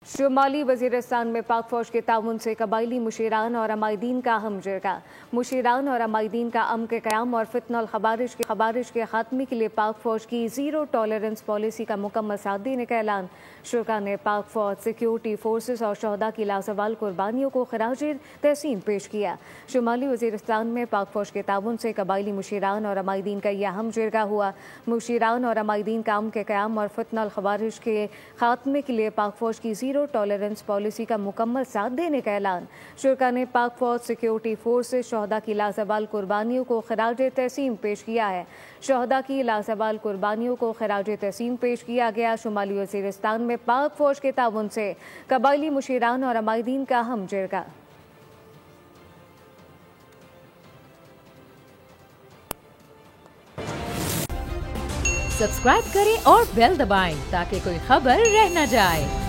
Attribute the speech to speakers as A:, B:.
A: शुमाली वजीरिस्तान में पाक फौज के ताउन से कबायली मुशीरान और अमायदीन का अहम जिरगा। मुशीरान और अमायदीन का अमन के क़याम और फितनल खबारिश के खात्मे के लिए पाक फौज की ज़ीरो टॉलरेंस पॉलिसी का मुकम्मल साथ देने का ऐलान। शुरा ने पाक फौज, सिक्योरिटी फोर्सेस और शहदा की लाजवाल कुर्बानियों को खराज तहसीन पेश किया। शुमाली वजीरिस्तान में पाक फौज के ताउन से कबायली मुशीरान और अमायदीन का यह अहम जिरगा हुआ। मुशीरान और अमायदीन का अमन के क़याम और फितनल खबारिश के खात्मे के लिए पाक फौज की ज़ीरो टॉलरेंस पॉलिसी का मुकम्मल साथ देने का ऐलान। शुरा ने पाक फौज, सिक्योरिटी फोर्सेस, शहदा की लाजवाल कुर्बानियों को खराज तहसीन पेश किया है। शहदा की लाजवाल कुर्बानियों को खराज तहसीन पेश किया गया। शुमाली वजीरिस्तान में पाक फौज के ताउन से कबायली मुशीरान और अमायदीन का अहम जिरगा।
B: सब्सक्राइब करें और बेल दबाएं ताकि कोई खबर रह न जाए।